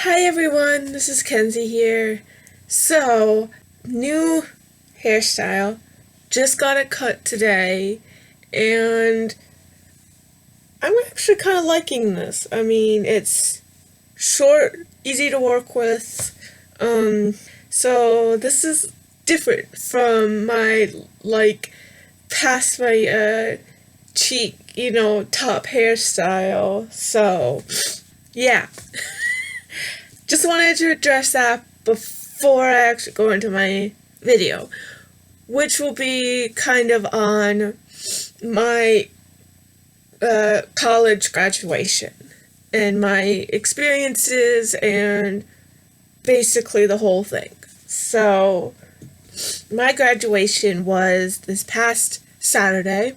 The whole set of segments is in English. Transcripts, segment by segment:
Hi everyone, this is Kenzie here. So, new hairstyle. Just got it cut today, and I'm actually kind of liking this. I mean, it's short, easy to work with. So this is different from my, past my, cheek, top hairstyle. So, yeah. Just wanted to address that before I actually go into my video, which will be kind of on my college graduation and my experiences and basically the whole thing. So, my graduation was this past Saturday,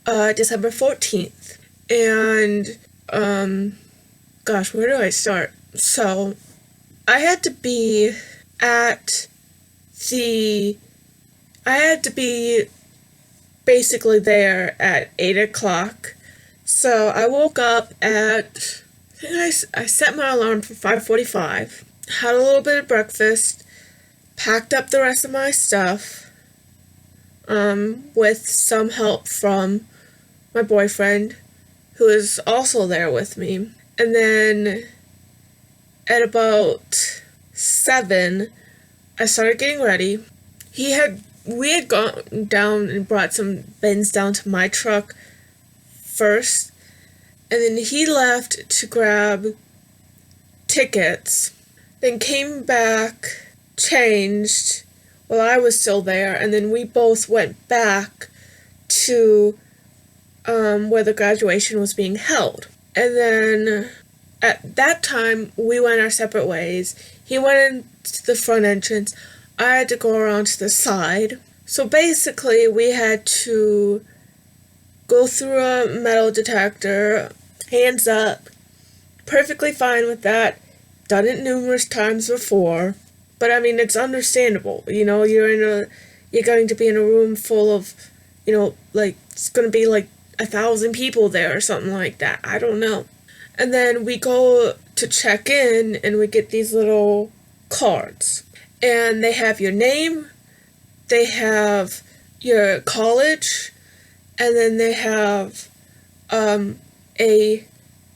December 14th. And, gosh, where do I start? So, I had to be at I had to be basically there at 8 o'clock. So, I woke up I set my alarm for 5:45, had a little bit of breakfast, packed up the rest of my stuff, with some help from my boyfriend, who is also there with me. And then at about 7, I started getting ready. We had gone down and brought some bins down to my truck first, and then he left to grab tickets, then came back, changed while I was still there, and then we both went back to where the graduation was being held. And then at that time, we went our separate ways. He went into the front entrance. I had to go around to the side. So basically, we had to go through a metal detector, hands up. Perfectly fine with that. Done it numerous times before. But I mean, it's understandable. You're going to be in a room full of, it's going to be 1,000 people there or something like that. I don't know. And then we go to check in and we get these little cards. And they have your name, they have your college, and then they have a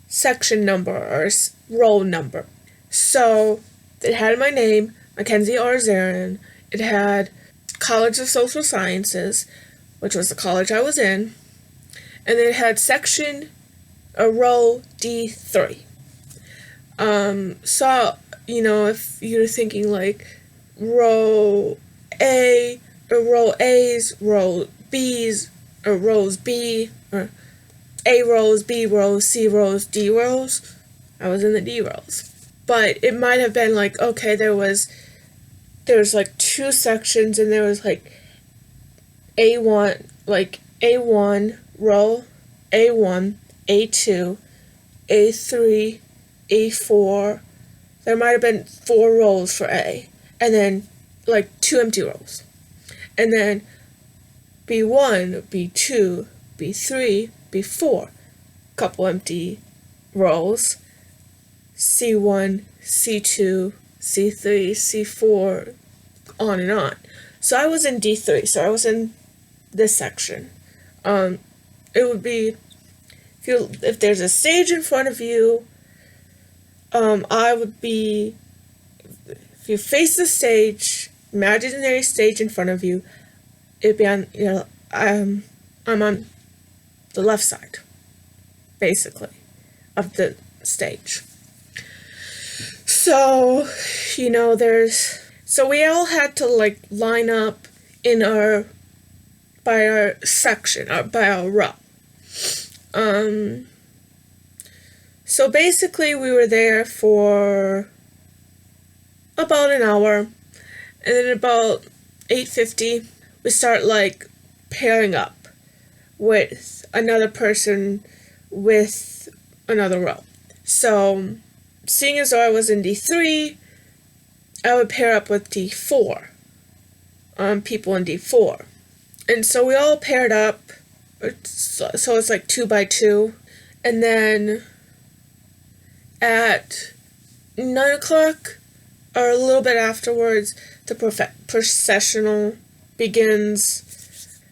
section number or roll number. So it had my name, Mackenzie R. Zarin. It had College of Social Sciences, which was the college I was in. And it had row D3. So, if you're thinking row A, or row A's, row B's, or rows B, or A rows, B rows, C rows, D rows, I was in the D rows. But it might have been okay, there was 2 sections, and there was A1, A1 row, A1, A2, A3, A4. There might have been 4 rows for A, and then 2 empty rows. And then B1, B2, B3, B4, couple empty rows. C1, C2, C3, C4, on and on. So I was in D3, so I was in this section. It would be if there's a stage in front of you, I would be, if you face the stage, imaginary stage in front of you, it'd be on, I'm on the left side, basically, of the stage. So, so we all had to line up by our section, or by our row. So basically we were there for about an hour, and then about 8:50 we start pairing up with another person with another row. So seeing as though I was in D3, I would pair up with D4, people in D4. And so we all paired up, so it's 2 by 2, and then at 9 o'clock, or a little bit afterwards, the processional begins.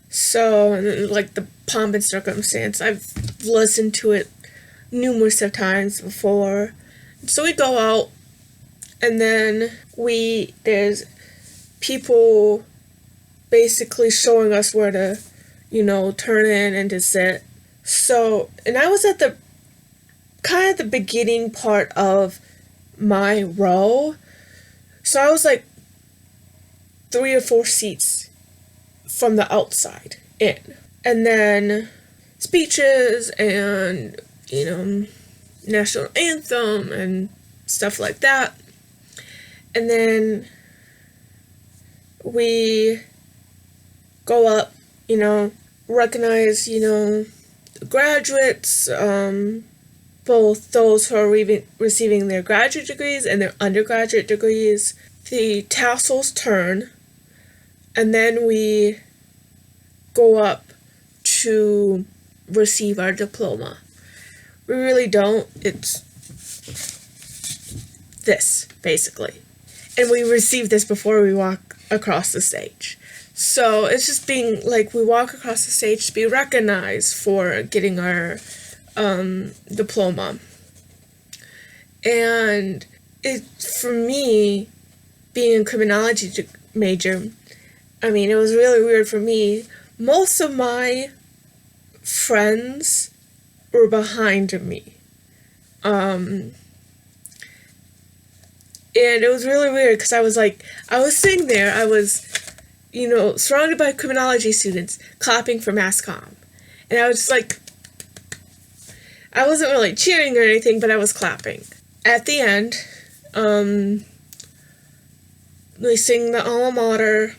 So, like, the pomp and circumstance, I've listened to it numerous of times before. So we go out, and then there's people basically showing us where to, turn in and to sit. So, and I was at the kind of the beginning part of my row. So I was like 3 or 4 seats from the outside in. And then speeches and, national anthem and stuff like that. And then we go up, recognize, graduates, both those who are receiving their graduate degrees and their undergraduate degrees. The tassels turn, and then we go up to receive our diploma. We really don't. It's this, basically. And we receive this before we walk across the stage. So it's just being, like, we walk across the stage to be recognized for getting our diploma. And for me, being a criminology major, it was really weird for me. Most of my friends were behind me. And it was really weird because I was sitting there, I was, surrounded by criminology students clapping for Mass Comm. And I was just like, I wasn't really cheering or anything, but I was clapping. At the end, we sing the alma mater,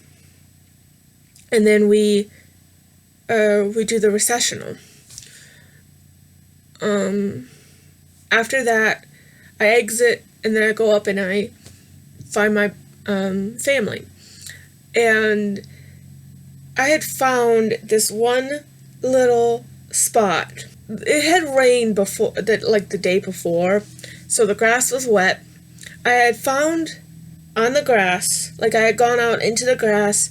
and then we do the recessional. After that, I exit, and then I go up and I find my family. And I had found this one little spot. It had rained the day before, so the grass was wet. I had found on the grass, I had gone out into the grass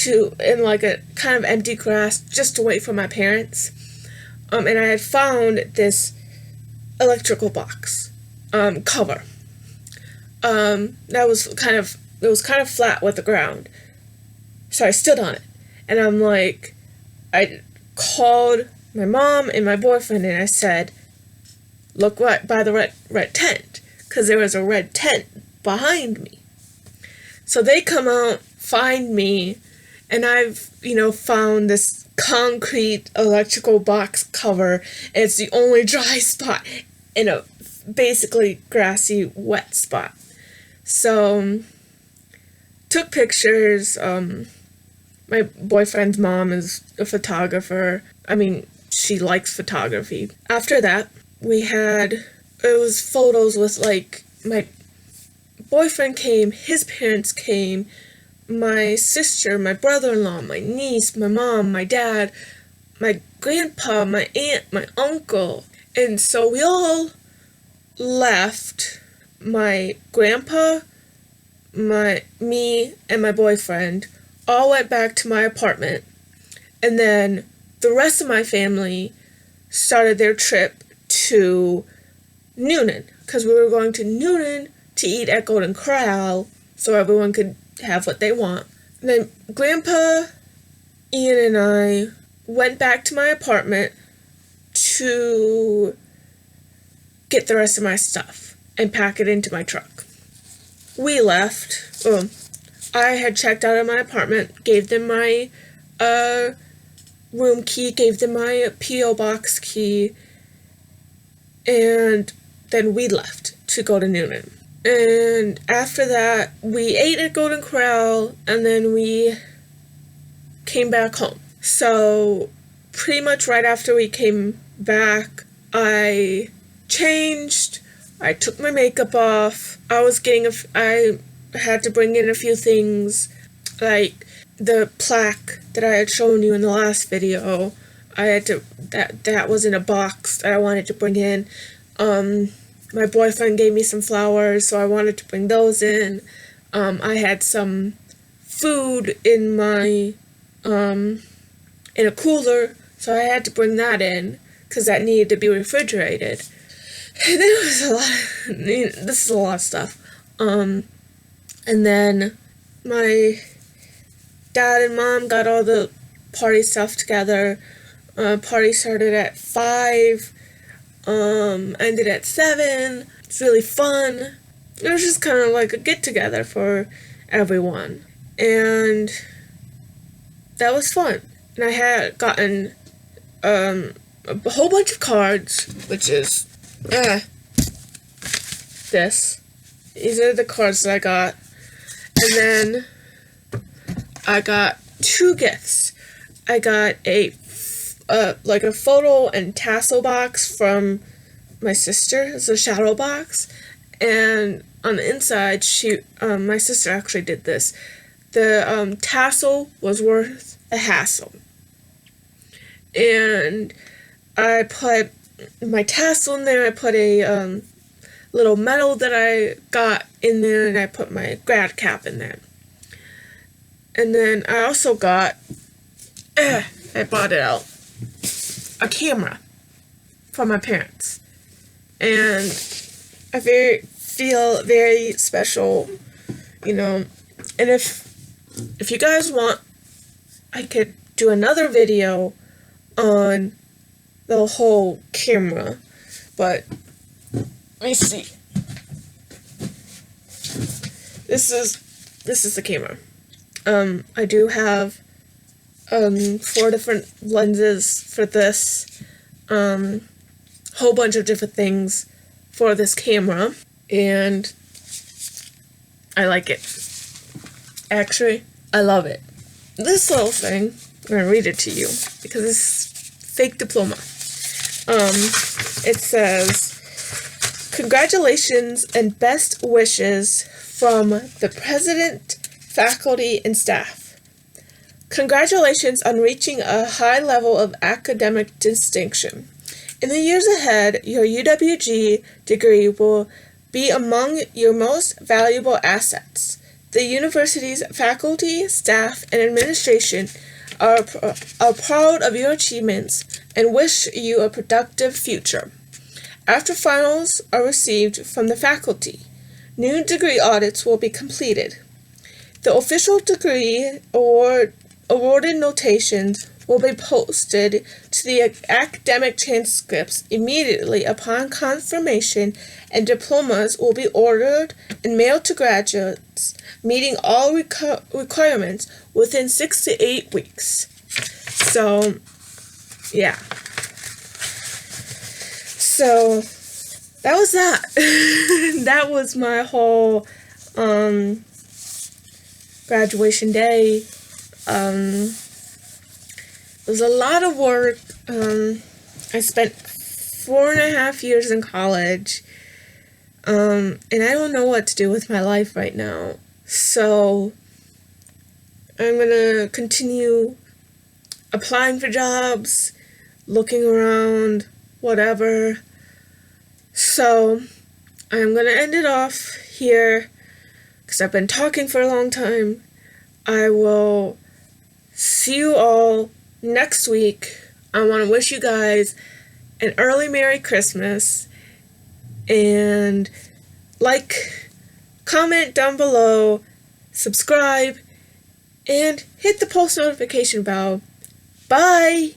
in a kind of empty grass just to wait for my parents. And I had found this electrical box cover. It was kind of flat with the ground. So I stood on it, and I called my mom and my boyfriend, and I said, look right by the red tent, because there was a red tent behind me. So they come out, find me, and I've, found this concrete electrical box cover, and it's the only dry spot in a basically grassy, wet spot. So, took pictures. My boyfriend's mom is a photographer. She likes photography. After that, it was photos with, my boyfriend came, his parents came, my sister, my brother-in-law, my niece, my mom, my dad, my grandpa, my aunt, my uncle. And so we all left. My grandpa, me, and my boyfriend all went back to my apartment. And then the rest of my family started their trip to Newnan, because we were going to Newnan to eat at Golden Corral so everyone could have what they want. And then Grandpa, Ian, and I went back to my apartment to get the rest of my stuff and pack it into my truck. We left. I had checked out of my apartment, gave them my room key, gave them my P.O. box key, and then we left to go to Newnan. And after that, we ate at Golden Corral, and then we came back home. So, pretty much right after we came back, I changed, I took my makeup off, I had to bring in a few things, like the plaque that I had shown you in the last video. That was in a box that I wanted to bring in. my boyfriend gave me some flowers, so I wanted to bring those in. I had some food in my in a cooler, so I had to bring that in because that needed to be refrigerated. And there was a lot. This is a lot of stuff. And then my dad and mom got all the party stuff together. Party started at 5. Ended at 7. It's really fun. It was just kind of like a get-together for everyone. And that was fun. And I had gotten a whole bunch of cards, which is this. These are the cards that I got. And then I got 2 gifts. I got a photo and tassel box from my sister. It's a shadow box, and on the inside, my sister actually did this. The tassel was worth a hassle, and I put my tassel in there. I put a little medal that I got in there, and I put my grad cap in there. And then I also got, I bought it out, a camera from my parents. And I feel very special, and if you guys want, I could do another video on the whole camera, but let me see. This is the camera. I do have 4 different lenses for this, whole bunch of different things for this camera, and I like it. Actually, I love it. This little thing, I'm gonna read it to you because it's fake diploma. It says, "Congratulations and best wishes from the president, faculty, and staff. Congratulations on reaching a high level of academic distinction. In the years ahead, your UWG degree will be among your most valuable assets. The university's faculty, staff, and administration are proud of your achievements and wish you a productive future. After finals are received from the faculty, new degree audits will be completed. The official degree awarded notations will be posted to the academic transcripts immediately upon confirmation, and diplomas will be ordered and mailed to graduates meeting all requirements within 6 to 8 weeks." So, yeah. So, that was that. That was my whole graduation day. It was a lot of work. I spent 4.5 years in college, and I don't know what to do with my life right now. So I'm gonna continue applying for jobs, looking around, whatever. So I'm gonna end it off here because I've been talking for a long time. I will see you all next week. I want to wish you guys an early Merry Christmas, and comment down below, subscribe, and hit the post notification bell. Bye!